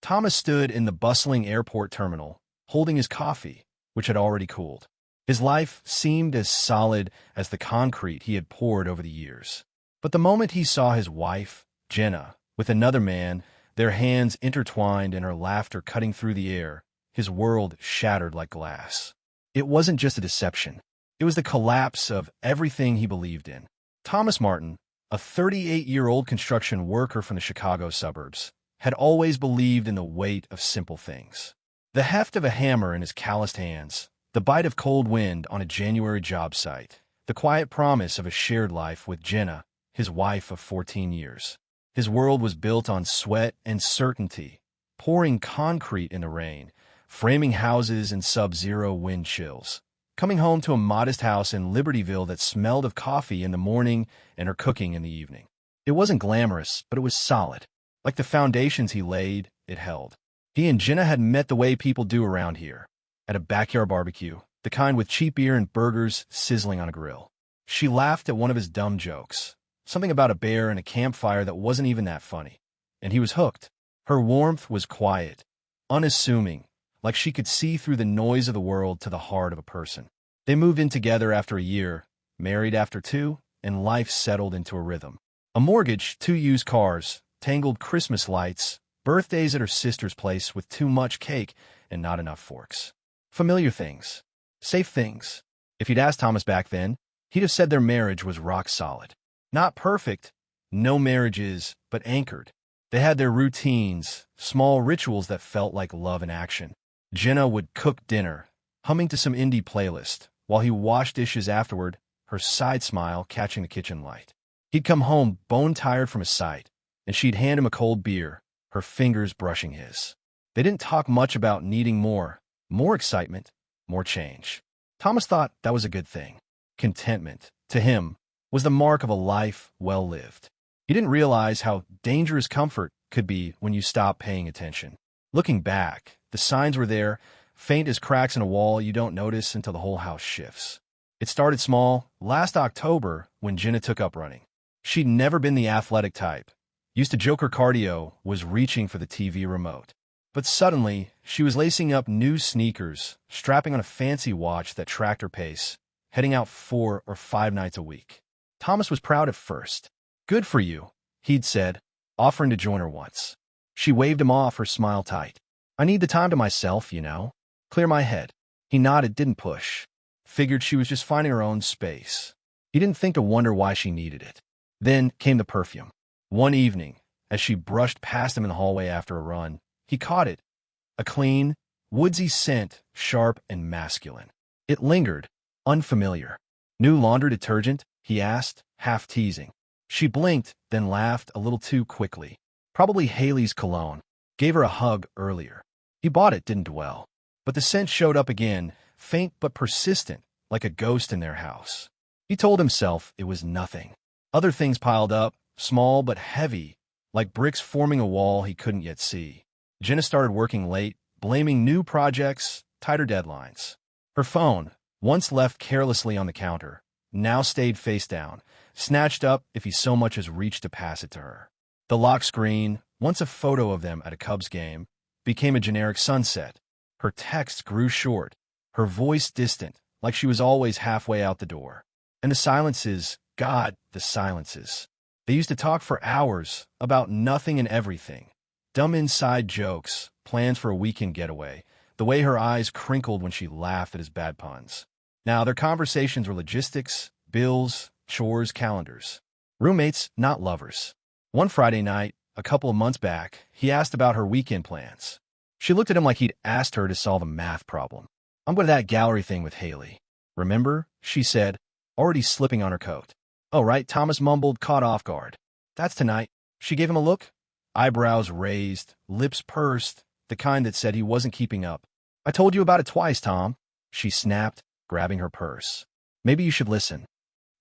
Thomas stood in the bustling airport terminal, holding his coffee, which had already cooled. His life seemed as solid as the concrete he had poured over the years. But the moment he saw his wife, Jenna, with another man, their hands intertwined and her laughter cutting through the air, his world shattered like glass. It wasn't just a deception. It was the collapse of everything he believed in. Thomas Martin, a 38-year-old construction worker from the Chicago suburbs, had always believed in the weight of simple things. The heft of a hammer in his calloused hands, the bite of cold wind on a January job site, the quiet promise of a shared life with Jenna, his wife of 14 years. His world was built on sweat and certainty, pouring concrete in the rain, framing houses in sub-zero wind chills, coming home to a modest house in Libertyville that smelled of coffee in the morning and her cooking in the evening. It wasn't glamorous, but it was solid. Like the foundations he laid, it held. He and Jenna had met the way people do around here, at a backyard barbecue, the kind with cheap beer and burgers sizzling on a grill. She laughed at one of his dumb jokes, something about a bear and a campfire that wasn't even that funny, and he was hooked. Her warmth was quiet, unassuming, like she could see through the noise of the world to the heart of a person. They moved in together after a year, married after 2, and life settled into a rhythm. A mortgage, 2 used cars, tangled Christmas lights, birthdays at her sister's place with too much cake and not enough forks. Familiar things. Safe things. If you'd asked Thomas back then, he'd have said their marriage was rock solid. Not perfect, no marriage is, but anchored. They had their routines, small rituals that felt like love in action. Jenna would cook dinner, humming to some indie playlist, while he washed dishes afterward, her side smile catching the kitchen light. He'd come home bone-tired from a site, and she'd hand him a cold beer, her fingers brushing his. They didn't talk much about needing more excitement, more change. Thomas thought that was a good thing. Contentment, to him, was the mark of a life well lived. He didn't realize how dangerous comfort could be when you stop paying attention. Looking back, the signs were there, faint as cracks in a wall you don't notice until the whole house shifts. It started small, last October when Jenna took up running. She'd never been the athletic type. Used to joke her cardio was reaching for the TV remote. But suddenly, she was lacing up new sneakers, strapping on a fancy watch that tracked her pace, heading out 4 or 5 nights a week. Thomas was proud at first. "Good for you," he'd said, offering to join her once. She waved him off, her smile tight. "I need the time to myself, you know. Clear my head." He nodded, didn't push. Figured she was just finding her own space. He didn't think to wonder why she needed it. Then came the perfume. One evening, as she brushed past him in the hallway after a run, he caught it. A clean, woodsy scent, sharp and masculine. It lingered, unfamiliar. "New laundry detergent?" he asked, half teasing. She blinked, then laughed a little too quickly. Probably Haley's cologne. Gave her a hug earlier. He bought it, didn't dwell. But the scent showed up again, faint but persistent, like a ghost in their house. He told himself it was nothing. Other things piled up, small but heavy, like bricks forming a wall he couldn't yet see. Jenna started working late, blaming new projects, tighter deadlines. Her phone, once left carelessly on the counter, now stayed face down, snatched up if he so much as reached to pass it to her. The lock screen, once a photo of them at a Cubs game, became a generic sunset. Her texts grew short, her voice distant, like she was always halfway out the door. And the silences, God, the silences. They used to talk for hours about nothing and everything. Dumb inside jokes, plans for a weekend getaway, the way her eyes crinkled when she laughed at his bad puns. Now, their conversations were logistics, bills, chores, calendars. Roommates, not lovers. One Friday night, a couple of months back, he asked about her weekend plans. She looked at him like he'd asked her to solve a math problem. "I'm going to that gallery thing with Haley. Remember?" she said, already slipping on her coat. "Oh, right," Thomas mumbled, caught off guard. "That's tonight." She gave him a look, eyebrows raised, lips pursed, the kind that said he wasn't keeping up. "I told you about it twice, Tom," she snapped, grabbing her purse. "Maybe you should listen."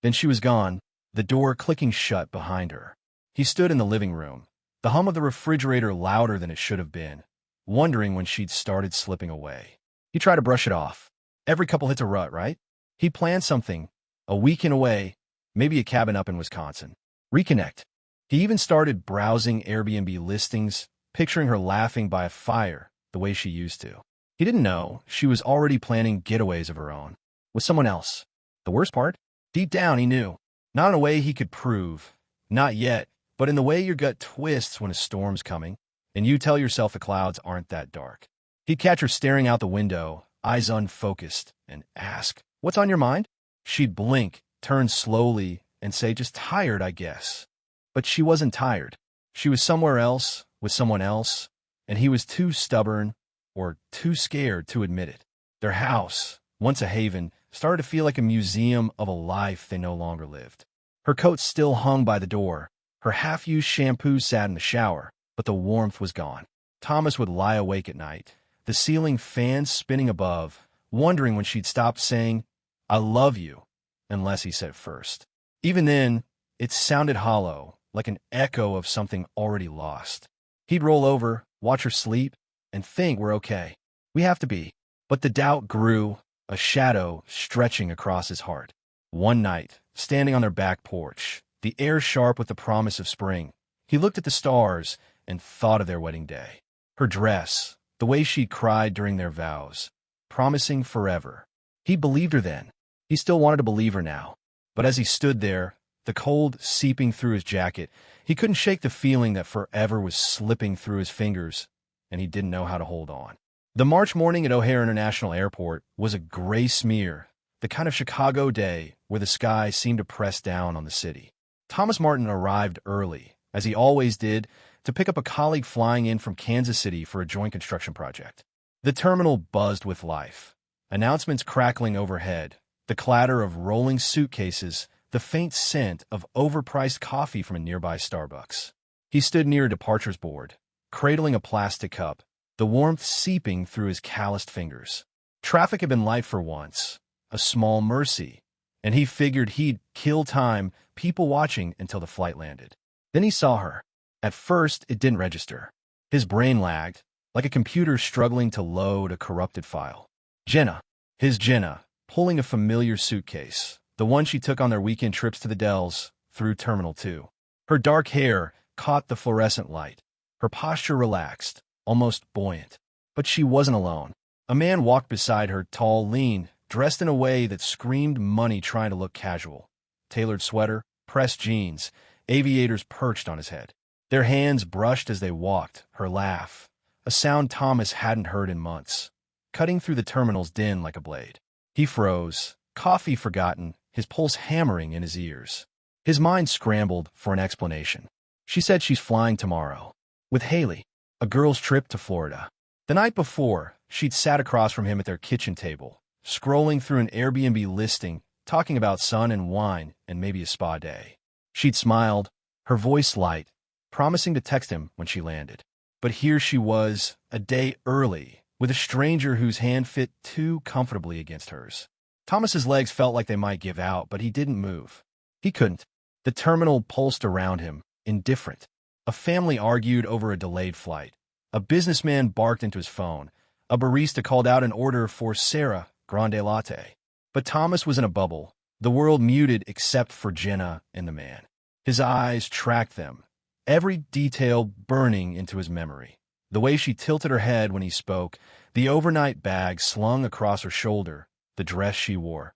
Then she was gone, the door clicking shut behind her. He stood in the living room, the hum of the refrigerator louder than it should have been, wondering when she'd started slipping away. He tried to brush it off. Every couple hits a rut, right? He planned something, a weekend away, maybe a cabin up in Wisconsin. Reconnect. He even started browsing Airbnb listings, picturing her laughing by a fire the way she used to. He didn't know she was already planning getaways of her own, with someone else. The worst part? Deep down, he knew. Not in a way he could prove. Not yet, but in the way your gut twists when a storm's coming, and you tell yourself the clouds aren't that dark. He'd catch her staring out the window, eyes unfocused, and ask, "What's on your mind?" She'd blink, turn slowly, and say, "Just tired, I guess." But she wasn't tired. She was somewhere else, with someone else, and he was too stubborn or too scared to admit it. Their house, once a haven, started to feel like a museum of a life they no longer lived. Her coat still hung by the door. Her half-used shampoo sat in the shower, but the warmth was gone. Thomas would lie awake at night, the ceiling fan spinning above, wondering when she'd stop saying, "I love you," unless he said it first. Even then, it sounded hollow, like an echo of something already lost. He'd roll over, watch her sleep, and think we're okay. We have to be. But the doubt grew, a shadow stretching across his heart. One night, standing on their back porch, the air sharp with the promise of spring, he looked at the stars and thought of their wedding day. Her dress, the way she'd cried during their vows, promising forever. He believed her then. He still wanted to believe her now. But as he stood there, the cold seeping through his jacket, he couldn't shake the feeling that forever was slipping through his fingers, and he didn't know how to hold on. The March morning at O'Hare International Airport was a gray smear, the kind of Chicago day where the sky seemed to press down on the city. Thomas Martin arrived early, as he always did, to pick up a colleague flying in from Kansas City for a joint construction project. The terminal buzzed with life, announcements crackling overhead, the clatter of rolling suitcases, the faint scent of overpriced coffee from a nearby Starbucks. He stood near a departures board, cradling a plastic cup, the warmth seeping through his calloused fingers. Traffic had been light for once, a small mercy, and he figured he'd kill time, people watching until the flight landed. Then he saw her. At first, it didn't register. His brain lagged, like a computer struggling to load a corrupted file. Jenna, his Jenna, pulling a familiar suitcase, the one she took on their weekend trips to the Dells through Terminal 2. Her dark hair caught the fluorescent light, her posture relaxed, almost buoyant. But she wasn't alone. A man walked beside her, tall, lean, dressed in a way that screamed money trying to look casual. Tailored sweater, pressed jeans, aviators perched on his head. Their hands brushed as they walked, her laugh, a sound Thomas hadn't heard in months, cutting through the terminal's din like a blade. He froze, coffee forgotten, his pulse hammering in his ears. His mind scrambled for an explanation. She said she's flying tomorrow. With Haley. A girl's trip to Florida. The night before, she'd sat across from him at their kitchen table, scrolling through an Airbnb listing, talking about sun and wine and maybe a spa day. She'd smiled, her voice light, promising to text him when she landed. But here she was, a day early, with a stranger whose hand fit too comfortably against hers. Thomas's legs felt like they might give out, but he didn't move. He couldn't. The terminal pulsed around him, indifferent. A family argued over a delayed flight. A businessman barked into his phone. A barista called out an order for Sarah Grande Latte. But Thomas was in a bubble, the world muted except for Jenna and the man. His eyes tracked them, every detail burning into his memory. The way she tilted her head when he spoke, the overnight bag slung across her shoulder, the dress she wore,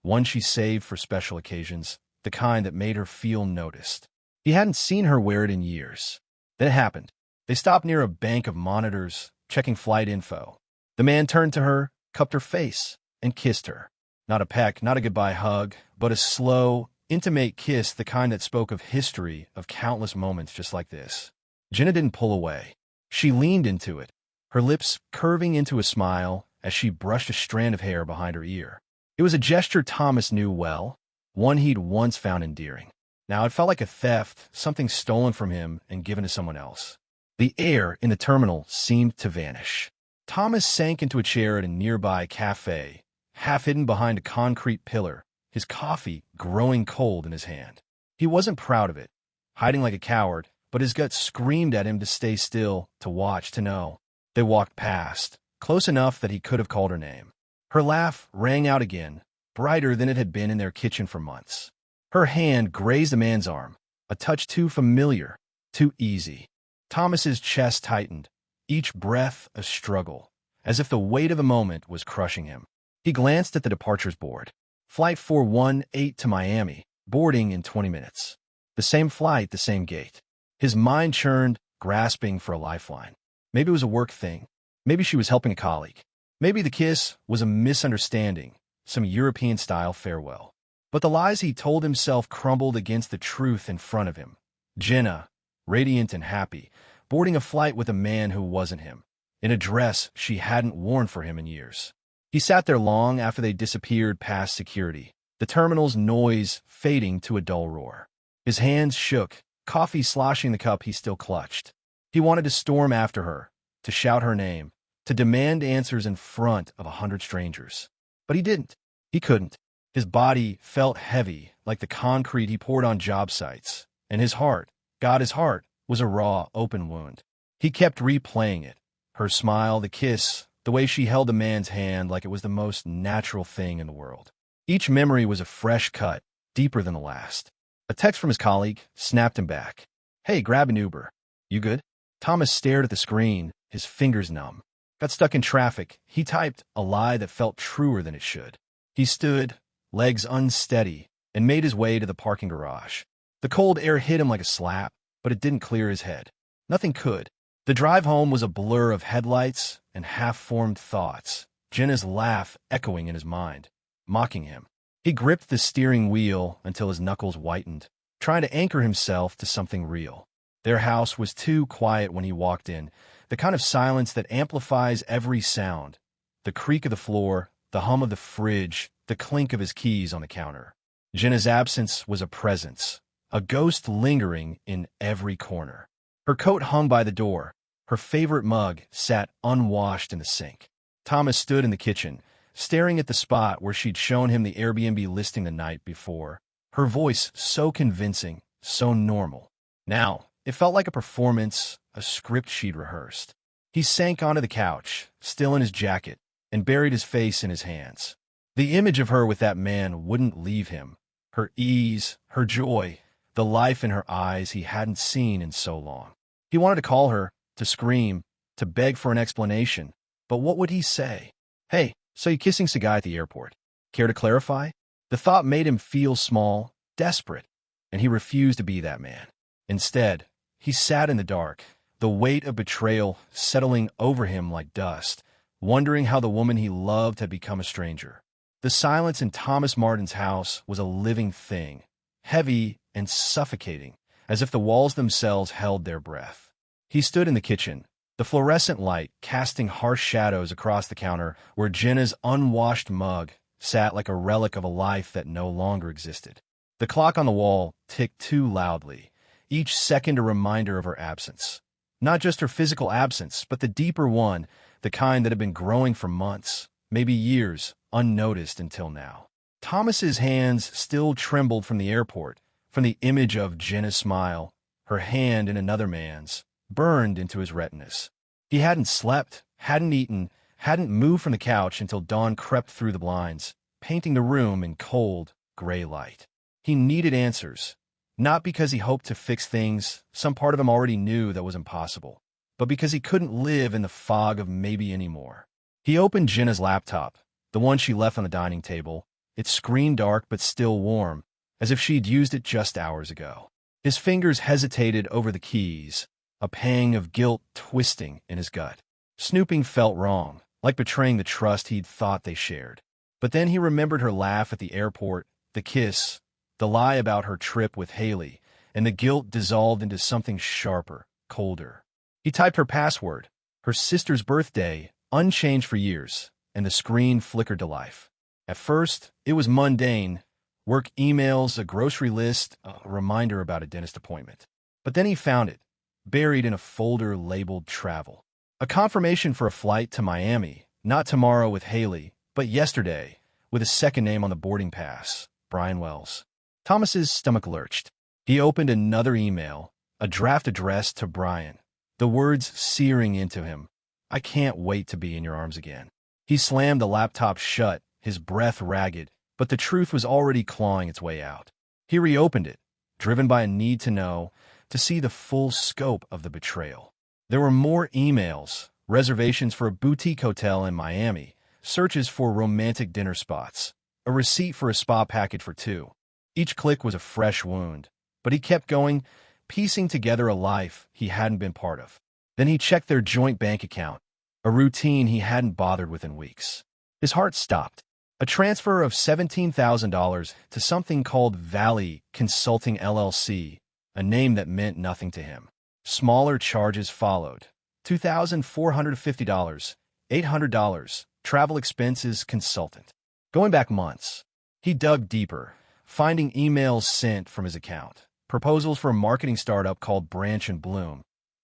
one she saved for special occasions, the kind that made her feel noticed. He hadn't seen her wear it in years. Then it happened. They stopped near a bank of monitors, checking flight info. The man turned to her, cupped her face, and kissed her. Not a peck, not a goodbye hug, but a slow, intimate kiss, the kind that spoke of history, of countless moments just like this. Jenna didn't pull away. She leaned into it, her lips curving into a smile as she brushed a strand of hair behind her ear. It was a gesture Thomas knew well, one he'd once found endearing. Now it felt like a theft, something stolen from him and given to someone else. The air in the terminal seemed to vanish. Thomas sank into a chair at a nearby cafe, half hidden behind a concrete pillar, his coffee growing cold in his hand. He wasn't proud of it, hiding like a coward, but his gut screamed at him to stay still, to watch, to know. They walked past, close enough that he could have called her name. Her laugh rang out again, brighter than it had been in their kitchen for months. Her hand grazed the man's arm, a touch too familiar, too easy. Thomas's chest tightened, each breath a struggle, as if the weight of the moment was crushing him. He glanced at the departures board. Flight 418 to Miami, boarding in 20 minutes. The same flight, the same gate. His mind churned, grasping for a lifeline. Maybe it was a work thing. Maybe she was helping a colleague. Maybe the kiss was a misunderstanding, some European-style farewell. But the lies he told himself crumbled against the truth in front of him. Jenna, radiant and happy, boarding a flight with a man who wasn't him, in a dress she hadn't worn for him in years. He sat there long after they disappeared past security, the terminal's noise fading to a dull roar. His hands shook, coffee sloshing the cup he still clutched. He wanted to storm after her, to shout her name, to demand answers in front of 100 strangers. But he didn't. He couldn't. His body felt heavy, like the concrete he poured on job sites, and his heart, his heart, was a raw, open wound. He kept replaying it. Her smile, the kiss, the way she held a man's hand like it was the most natural thing in the world. Each memory was a fresh cut, deeper than the last. A text from his colleague snapped him back. "Hey, grab an Uber. You good?" Thomas stared at the screen, his fingers numb. Got stuck in traffic. He typed a lie that felt truer than it should. He stood, legs unsteady, and made his way to the parking garage. The cold air hit him like a slap, but it didn't clear his head. Nothing could. The drive home was a blur of headlights and half-formed thoughts, Jenna's laugh echoing in his mind, mocking him. He gripped the steering wheel until his knuckles whitened, trying to anchor himself to something real. Their house was too quiet when he walked in, the kind of silence that amplifies every sound. The creak of the floor, the hum of the fridge, the clink of his keys on the counter. Jenna's absence was a presence, a ghost lingering in every corner. Her coat hung by the door. Her favorite mug sat unwashed in the sink. Thomas stood in the kitchen, staring at the spot where she'd shown him the Airbnb listing the night before. Her voice so convincing, so normal. Now, it felt like a performance, a script she'd rehearsed. He sank onto the couch, still in his jacket, and buried his face in his hands. The image of her with that man wouldn't leave him. Her ease, her joy, the life in her eyes he hadn't seen in so long. He wanted to call her, to scream, to beg for an explanation. But what would he say? "Hey, so you kissing some guy at the airport. Care to clarify?" The thought made him feel small, desperate, and he refused to be that man. Instead, he sat in the dark, the weight of betrayal settling over him like dust, wondering how the woman he loved had become a stranger. The silence in Thomas Martin's house was a living thing, heavy and suffocating, as if the walls themselves held their breath. He stood in the kitchen, the fluorescent light casting harsh shadows across the counter where Jenna's unwashed mug sat like a relic of a life that no longer existed. The clock on the wall ticked too loudly, each second a reminder of her absence. Not just her physical absence, but the deeper one, the kind that had been growing for months, maybe years, unnoticed until now. Thomas's hands still trembled from the airport, from the image of Jenna's smile, her hand in another man's, burned into his retinas. He hadn't slept, hadn't eaten, hadn't moved from the couch until dawn crept through the blinds, painting the room in cold, gray light. He needed answers, not because he hoped to fix things, some part of him already knew that was impossible, but because he couldn't live in the fog of maybe anymore. He opened Jenna's laptop, the one she left on the dining table, its screen dark but still warm, as if she'd used it just hours ago. His fingers hesitated over the keys, a pang of guilt twisting in his gut. Snooping felt wrong, like betraying the trust he'd thought they shared. But then he remembered her laugh at the airport, the kiss, the lie about her trip with Haley, and the guilt dissolved into something sharper, colder. He typed her password, her sister's birthday, unchanged for years, and the screen flickered to life. At first, it was mundane, work emails, a grocery list, a reminder about a dentist appointment. But then he found it, buried in a folder labeled travel. A confirmation for a flight to Miami, not tomorrow with Haley, but yesterday, with a second name on the boarding pass, Brian Wells. Thomas's stomach lurched. He opened another email, a draft addressed to Brian, the words searing into him. "I can't wait to be in your arms again." He slammed the laptop shut, his breath ragged, but the truth was already clawing its way out. He reopened it, driven by a need to know, to see the full scope of the betrayal. There were more emails, reservations for a boutique hotel in Miami, searches for romantic dinner spots, a receipt for a spa package for two. Each click was a fresh wound, but he kept going, piecing together a life he hadn't been part of. Then he checked their joint bank account, a routine he hadn't bothered with in weeks. His heart stopped. A transfer of $17,000 to something called Valley Consulting LLC, a name that meant nothing to him. Smaller charges followed. $2,450, $800, travel expenses consultant. Going back months, he dug deeper, finding emails sent from his account, proposals for a marketing startup called Branch and Bloom,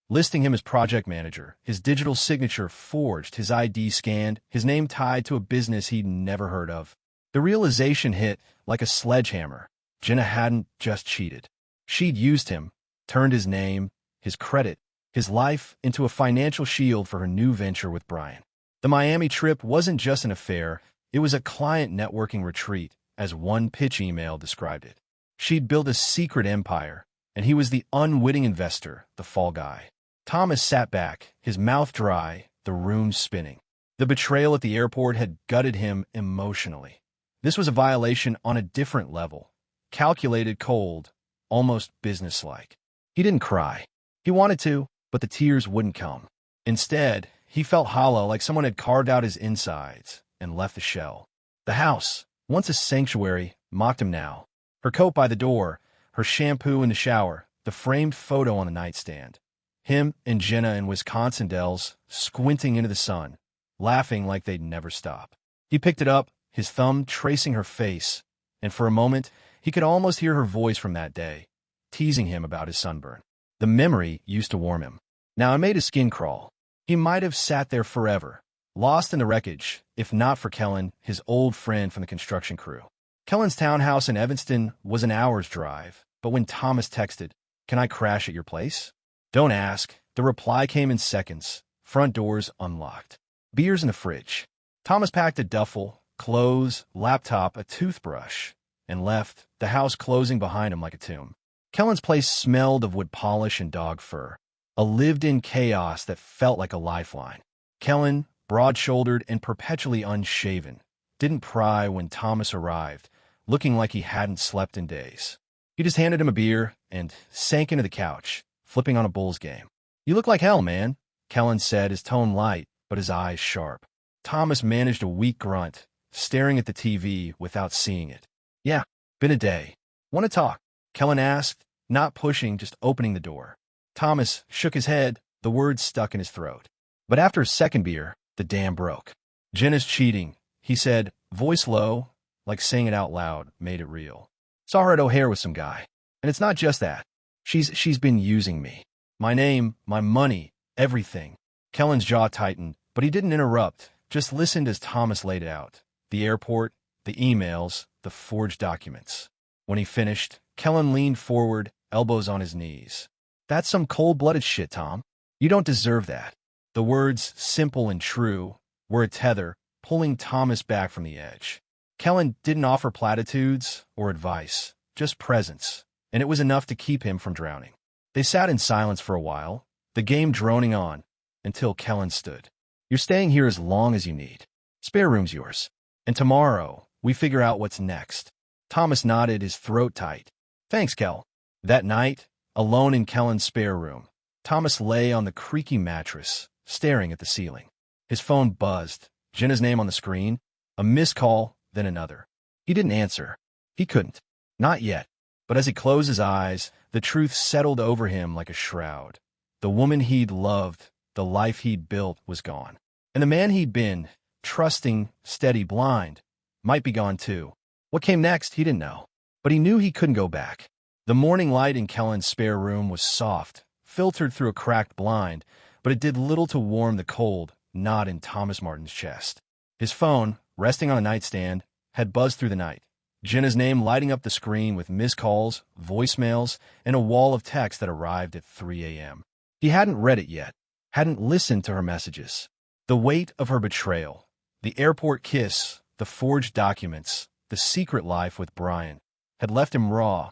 listing him as project manager, his digital signature forged, his ID scanned, his name tied to a business he'd never heard of. The realization hit like a sledgehammer. Jenna hadn't just cheated. She'd used him, turned his name, his credit, his life into a financial shield for her new venture with Brian. The Miami trip wasn't just an affair, it was a client networking retreat, as one pitch email described it. She'd built a secret empire, and he was the unwitting investor, the fall guy. Thomas sat back, his mouth dry, the room spinning. The betrayal at the airport had gutted him emotionally. This was a violation on a different level. Calculated, cold, almost businesslike. He didn't cry. He wanted to, but the tears wouldn't come. Instead, he felt hollow, like someone had carved out his insides and left the shell. The house, once a sanctuary, mocked him now. Her coat by the door, her shampoo in the shower, the framed photo on the nightstand. Him and Jenna in Wisconsin Dells, squinting into the sun, laughing like they'd never stop. He picked it up, his thumb tracing her face, and for a moment, he could almost hear her voice from that day, teasing him about his sunburn. The memory used to warm him. Now it made his skin crawl. He might have sat there forever, lost in the wreckage, if not for Kellen, his old friend from the construction crew. Kellen's townhouse in Evanston was an hour's drive, but when Thomas texted, "Can I crash at your place?" Don't ask. The reply came in seconds. Front doors unlocked. Beers in the fridge. Thomas packed a duffel, clothes, laptop, a toothbrush, and left, the house closing behind him like a tomb. Kellen's place smelled of wood polish and dog fur, a lived-in chaos that felt like a lifeline. Kellen, broad-shouldered and perpetually unshaven, didn't pry when Thomas arrived, looking like he hadn't slept in days. He just handed him a beer and sank into the couch, flipping on a Bulls game. "You look like hell, man," Kellen said, his tone light, but his eyes sharp. Thomas managed a weak grunt, staring at the TV without seeing it. "Yeah, been a day. Want to talk?" Kellen asked, not pushing, just opening the door. Thomas shook his head, the words stuck in his throat. But after a second beer, the dam broke. "Jenna's cheating," he said, voice low, like saying it out loud made it real. "Saw her at O'Hare with some guy. And it's not just that. She's been using me. My name, my money, everything." Kellen's jaw tightened, but he didn't interrupt, just listened as Thomas laid it out. The airport, the emails, the forged documents. When he finished, Kellen leaned forward, elbows on his knees. "That's some cold-blooded shit, Tom. You don't deserve that." The words, simple and true, were a tether, pulling Thomas back from the edge. Kellen didn't offer platitudes or advice, just presence, and it was enough to keep him from drowning. They sat in silence for a while, the game droning on, until Kellen stood. "You're staying here as long as you need. Spare room's yours. And tomorrow, we figure out what's next." Thomas nodded, his throat tight. "Thanks, Kel." That night, alone in Kellen's spare room, Thomas lay on the creaky mattress, staring at the ceiling. His phone buzzed, Jenna's name on the screen, a missed call, then another. He didn't answer. He couldn't. Not yet. But as he closed his eyes, the truth settled over him like a shroud. The woman he'd loved, the life he'd built, was gone. And the man he'd been, trusting, steady, blind, might be gone too. What came next, he didn't know. But he knew he couldn't go back. The morning light in Kellen's spare room was soft, filtered through a cracked blind, but it did little to warm the cold knot in Thomas Martin's chest. His phone, resting on a nightstand, had buzzed through the night. Jenna's name lighting up the screen with missed calls, voicemails, and a wall of text that arrived at 3 a.m. He hadn't read it yet, hadn't listened to her messages. The weight of her betrayal, the airport kiss, the forged documents, the secret life with Brian, had left him raw,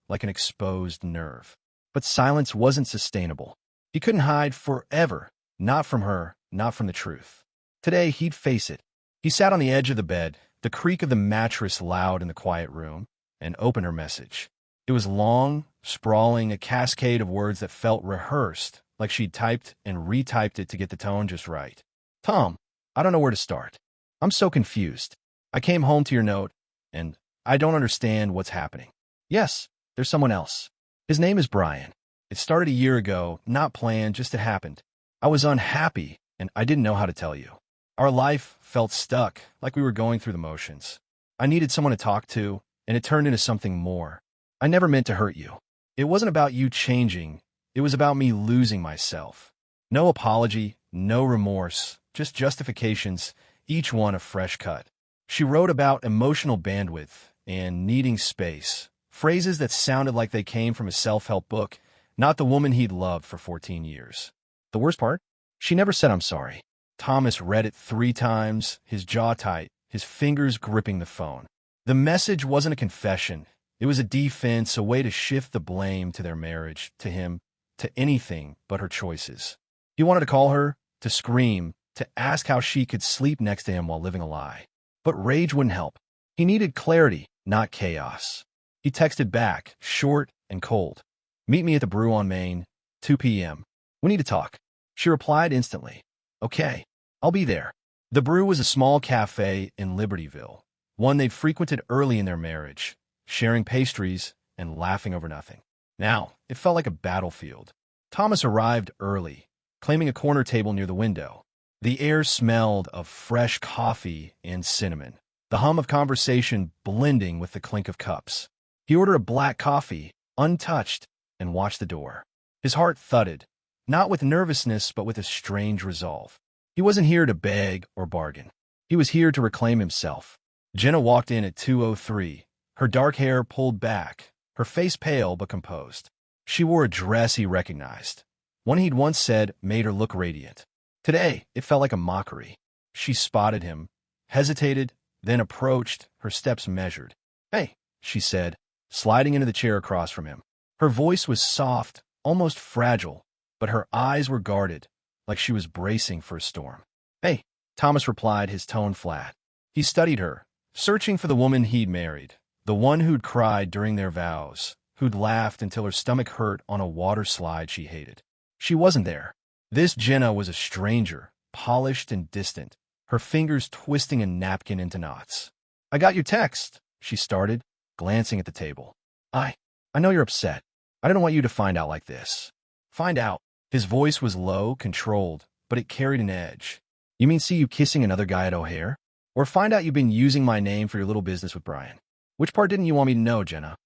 like an exposed nerve. But silence wasn't sustainable. He couldn't hide forever, not from her, not from the truth. Today, he'd face it. He sat on the edge of the bed, the creak of the mattress loud in the quiet room, and opened her message. It was long, sprawling, a cascade of words that felt rehearsed, like she'd typed and retyped it to get the tone just right. Tom, I don't know where to start. I'm so confused. I came home to your note, and I don't understand what's happening. Yes, there's someone else. His name is Brian. It started a year ago, not planned, just it happened. I was unhappy, and I didn't know how to tell you. Our life felt stuck, like we were going through the motions. I needed someone to talk to, and it turned into something more. I never meant to hurt you. It wasn't about you changing. It was about me losing myself. No apology, no remorse, just justifications, each one a fresh cut. She wrote about emotional bandwidth and needing space, phrases that sounded like they came from a self-help book, not the woman he'd loved for 14 years. The worst part? She never said I'm sorry. Thomas read it 3 times, his jaw tight, his fingers gripping the phone. The message wasn't a confession. It was a defense, a way to shift the blame to their marriage, to him, to anything but her choices. He wanted to call her, to scream, to ask how she could sleep next to him while living a lie. But rage wouldn't help. He needed clarity, not chaos. He texted back, short and cold. Meet me at the Brew on Main, 2 p.m. We need to talk. She replied instantly. Okay, I'll be there. The Brew was a small cafe in Libertyville, one they'd frequented early in their marriage, sharing pastries and laughing over nothing. Now, it felt like a battlefield. Thomas arrived early, claiming a corner table near the window. The air smelled of fresh coffee and cinnamon, the hum of conversation blending with the clink of cups. He ordered a black coffee, untouched, and watched the door. His heart thudded, not with nervousness but with a strange resolve. He wasn't here to beg or bargain. He was here to reclaim himself. Jenna walked in at 2:03, her dark hair pulled back, her face pale but composed. She wore a dress he recognized, one he'd once said made her look radiant. Today, it felt like a mockery. She spotted him, hesitated, then approached, her steps measured. Hey, she said, sliding into the chair across from him. Her voice was soft, almost fragile, but her eyes were guarded, like she was bracing for a storm. Hey, Thomas replied, his tone flat. He studied her, searching for the woman he'd married, the one who'd cried during their vows, who'd laughed until her stomach hurt on a water slide she hated. She wasn't there. This Jenna was a stranger, polished and distant, her fingers twisting a napkin into knots. I got your text, she started, glancing at the table. I know you're upset. I didn't want you to find out like this. Find out. His voice was low, controlled, but it carried an edge. You mean see you kissing another guy at O'Hare? Or find out you've been using my name for your little business with Brian? Which part didn't you want me to know, Jenna?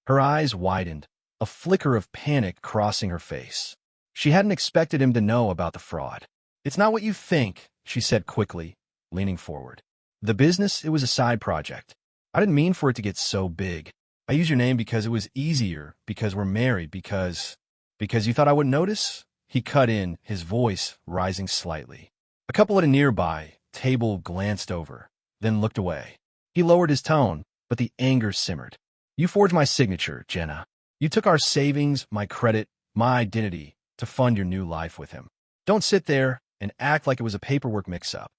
Her eyes widened, a flicker of panic crossing her face. She hadn't expected him to know about the fraud. It's not what you think, she said quickly, leaning forward. The business, it was a side project. I didn't mean for it to get so big. I used your name because it was easier, because we're married, because you thought I wouldn't notice? He cut in, his voice rising slightly. A couple at a nearby table glanced over, then looked away. He lowered his tone, but the anger simmered. You forged my signature, Jenna. You took our savings, my credit, my identity, to fund your new life with him. Don't sit there and act like it was a paperwork mix-up.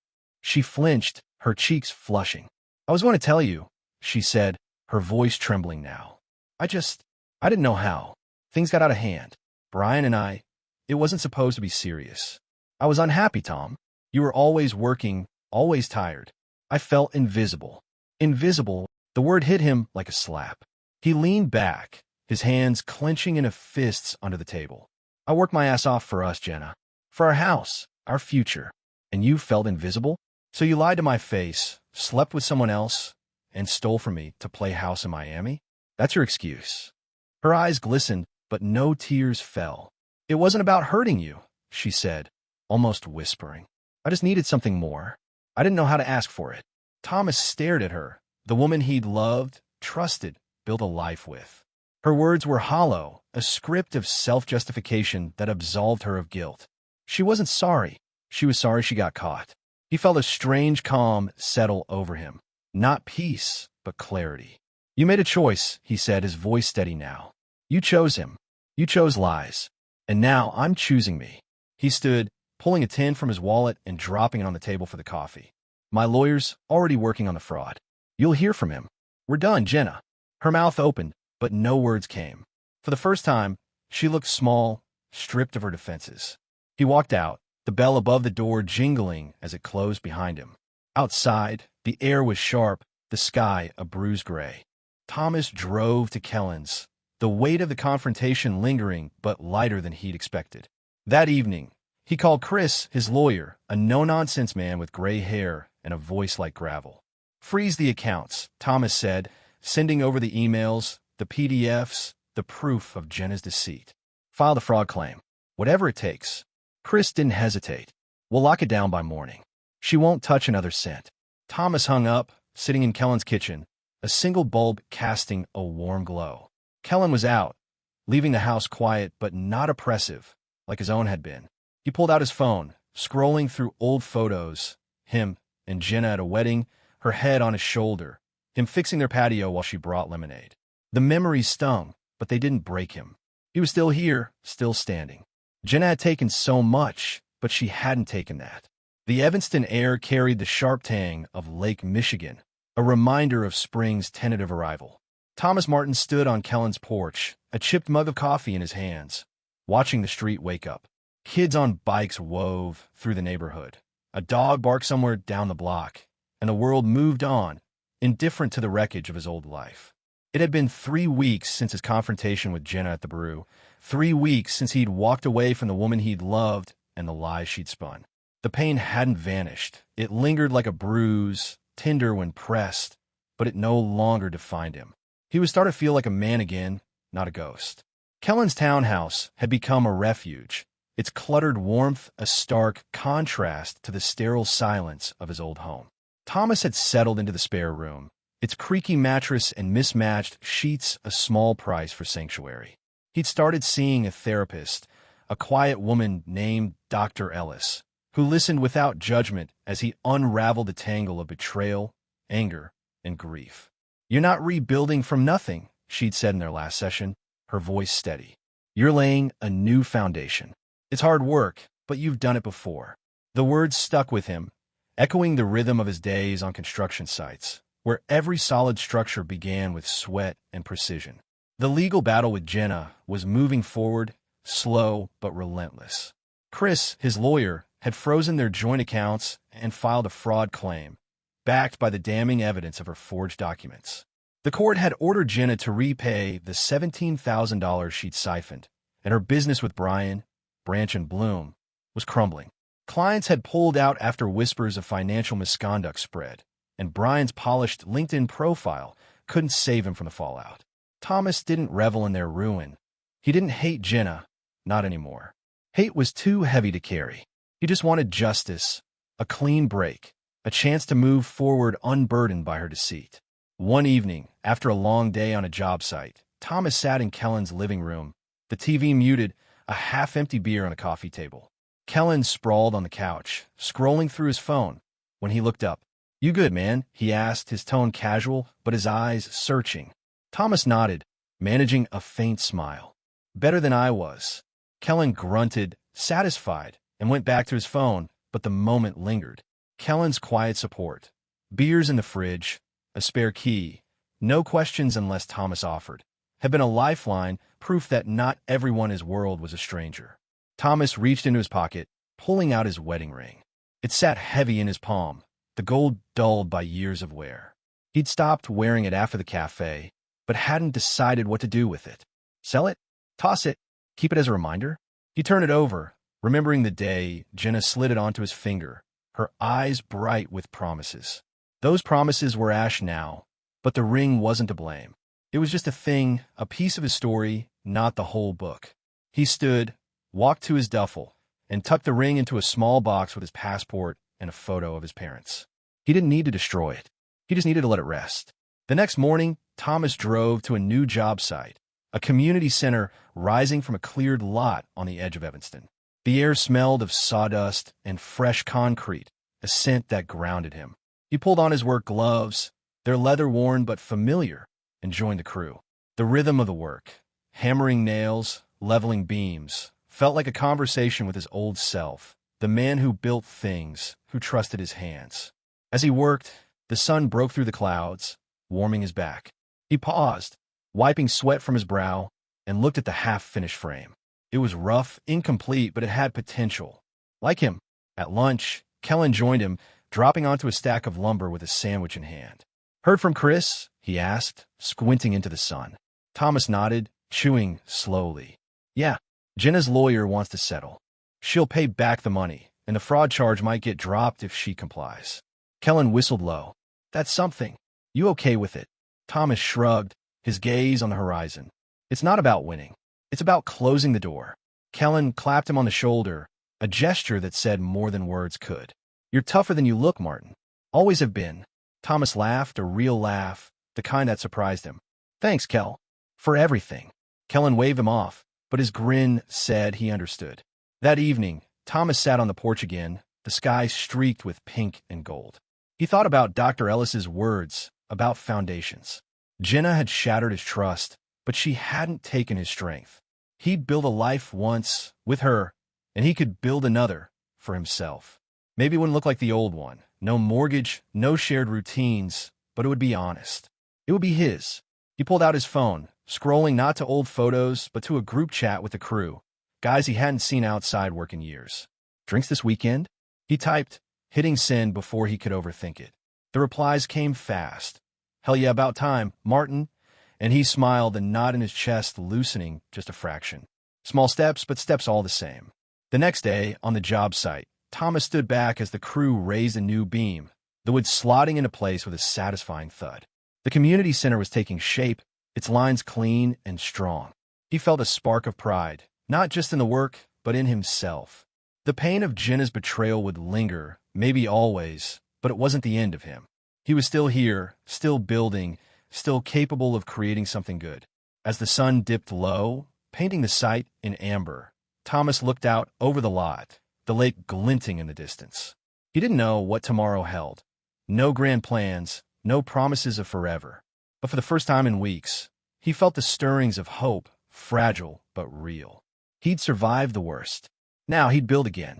She flinched, her cheeks flushing. I was going to tell you, she said, her voice trembling now. I didn't know how. Things got out of hand. Brian and it wasn't supposed to be serious. I was unhappy, Tom. You were always working, always tired. I felt invisible. Invisible, the word hit him like a slap. He leaned back, his hands clenching into fists under the table. I worked my ass off for us, Jenna. For our house, our future. And you felt invisible? So you lied to my face, slept with someone else, and stole from me to play house in Miami? That's your excuse. Her eyes glistened, but no tears fell. It wasn't about hurting you, she said, almost whispering. I just needed something more. I didn't know how to ask for it. Thomas stared at her, the woman he'd loved, trusted, built a life with. Her words were hollow, a script of self-justification that absolved her of guilt. She wasn't sorry. She was sorry she got caught. He felt a strange calm settle over him. Not peace, but clarity. You made a choice, he said, his voice steady now. You chose him. You chose lies. And now I'm choosing me. He stood, pulling a tin from his wallet and dropping it on the table for the coffee. My lawyer's already working on the fraud. You'll hear from him. We're done, Jenna. Her mouth opened, but no words came. For the first time, she looked small, stripped of her defenses. He walked out, the bell above the door jingling as it closed behind him. Outside, the air was sharp, the sky a bruised gray. Thomas drove to Kellen's, the weight of the confrontation lingering but lighter than he'd expected. That evening, he called Chris, his lawyer, a no-nonsense man with gray hair and a voice like gravel. Freeze the accounts, Thomas said, sending over the emails, the PDFs, the proof of Jenna's deceit. File the fraud claim. Whatever it takes. Chris didn't hesitate. We'll lock it down by morning. She won't touch another cent. Thomas hung up, sitting in Kellen's kitchen, a single bulb casting a warm glow. Kellen was out, leaving the house quiet but not oppressive, like his own had been. He pulled out his phone, scrolling through old photos, him and Jenna at a wedding, her head on his shoulder, him fixing their patio while she brought lemonade. The memories stung, but they didn't break him. He was still here, still standing. Jenna had taken so much, but she hadn't taken that. The Evanston air carried the sharp tang of Lake Michigan, a reminder of spring's tentative arrival. Thomas Martin stood on Kellen's porch, a chipped mug of coffee in his hands, watching the street wake up. Kids on bikes wove through the neighborhood. A dog barked somewhere down the block, and the world moved on, indifferent to the wreckage of his old life. It had been 3 weeks since his confrontation with Jenna at the brew, 3 weeks since he'd walked away from the woman he'd loved and the lies she'd spun. The pain hadn't vanished. It lingered like a bruise, tender when pressed, but it no longer defined him. He was starting to feel like a man again, not a ghost. Kellen's townhouse had become a refuge, its cluttered warmth a stark contrast to the sterile silence of his old home. Thomas had settled into the spare room, its creaky mattress and mismatched sheets a small price for sanctuary. He'd started seeing a therapist, a quiet woman named Dr. Ellis, who listened without judgment as he unraveled the tangle of betrayal, anger, and grief. You're not rebuilding from nothing, she'd said in their last session, her voice steady. You're laying a new foundation. It's hard work, but you've done it before. The words stuck with him, echoing the rhythm of his days on construction sites, where every solid structure began with sweat and precision. The legal battle with Jenna was moving forward, slow but relentless. Chris, his lawyer, had frozen their joint accounts and filed a fraud claim, backed by the damning evidence of her forged documents. The court had ordered Jenna to repay the $17,000 she'd siphoned, and her business with Brian, Branch and Bloom, was crumbling. Clients had pulled out after whispers of financial misconduct spread, and Brian's polished LinkedIn profile couldn't save him from the fallout. Thomas didn't revel in their ruin. He didn't hate Jenna, not anymore. Hate was too heavy to carry. He just wanted justice, a clean break, a chance to move forward unburdened by her deceit. One evening, after a long day on a job site, Thomas sat in Kellen's living room, the TV muted, a half-empty beer on a coffee table. Kellen sprawled on the couch, scrolling through his phone. When he looked up, "You good, man?" he asked, his tone casual, but his eyes searching. Thomas nodded, managing a faint smile. "Better than I was." Kellen grunted, satisfied, and went back to his phone, but the moment lingered. Kellen's quiet support. Beers in the fridge, a spare key, no questions unless Thomas offered, had been a lifeline, proof that not everyone in his world was a stranger. Thomas reached into his pocket, pulling out his wedding ring. It sat heavy in his palm, the gold dulled by years of wear. He'd stopped wearing it after the cafe, but hadn't decided what to do with it. Sell it? Toss it? Keep it as a reminder? He turned it over, remembering the day Jenna slid it onto his finger, her eyes bright with promises. Those promises were ash now, but the ring wasn't to blame. It was just a thing, a piece of his story, not the whole book. He stood, walked to his duffel, and tucked the ring into a small box with his passport and a photo of his parents. He didn't need to destroy it. He just needed to let it rest. The next morning, Thomas drove to a new job site, a community center rising from a cleared lot on the edge of Evanston. The air smelled of sawdust and fresh concrete, a scent that grounded him. He pulled on his work gloves, their leather-worn but familiar, and joined the crew. The rhythm of the work, hammering nails, leveling beams, felt like a conversation with his old self, the man who built things, who trusted his hands. As he worked, the sun broke through the clouds, warming his back. He paused, wiping sweat from his brow, and looked at the half-finished frame. It was rough, incomplete, but it had potential. Like him, at lunch, Kellen joined him, dropping onto a stack of lumber with a sandwich in hand. "Heard from Chris?" he asked, squinting into the sun. Thomas nodded, chewing slowly. "Yeah, Jenna's lawyer wants to settle. She'll pay back the money, and the fraud charge might get dropped if she complies." Kellen whistled low. "That's something. You okay with it?" Thomas shrugged, his gaze on the horizon. "It's not about winning. It's about closing the door." Kellen clapped him on the shoulder, a gesture that said more than words could. "You're tougher than you look, Martin. Always have been." Thomas laughed, a real laugh, the kind that surprised him. "Thanks, Kel. For everything." Kellen waved him off, but his grin said he understood. That evening, Thomas sat on the porch again, the sky streaked with pink and gold. He thought about Dr. Ellis's words, about foundations. Jenna had shattered his trust, but she hadn't taken his strength. He'd built a life once, with her, and he could build another, for himself. Maybe it wouldn't look like the old one. No mortgage, no shared routines, but it would be honest. It would be his. He pulled out his phone, scrolling not to old photos, but to a group chat with the crew, guys he hadn't seen outside work in years. "Drinks this weekend?" He typed, hitting send before he could overthink it. The replies came fast. "Hell yeah, about time, Martin." And he smiled, the knot in his chest loosening just a fraction. Small steps, but steps all the same. The next day, on the job site, Thomas stood back as the crew raised a new beam, the wood slotting into place with a satisfying thud. The community center was taking shape, its lines clean and strong. He felt a spark of pride, not just in the work, but in himself. The pain of Jenna's betrayal would linger, maybe always, but it wasn't the end of him. He was still here, still building, still capable of creating something good. As the sun dipped low, painting the site in amber, Thomas looked out over the lot, the lake glinting in the distance. He didn't know what tomorrow held. No grand plans, no promises of forever. But for the first time in weeks, he felt the stirrings of hope, fragile but real. He'd survived the worst. Now he'd build again.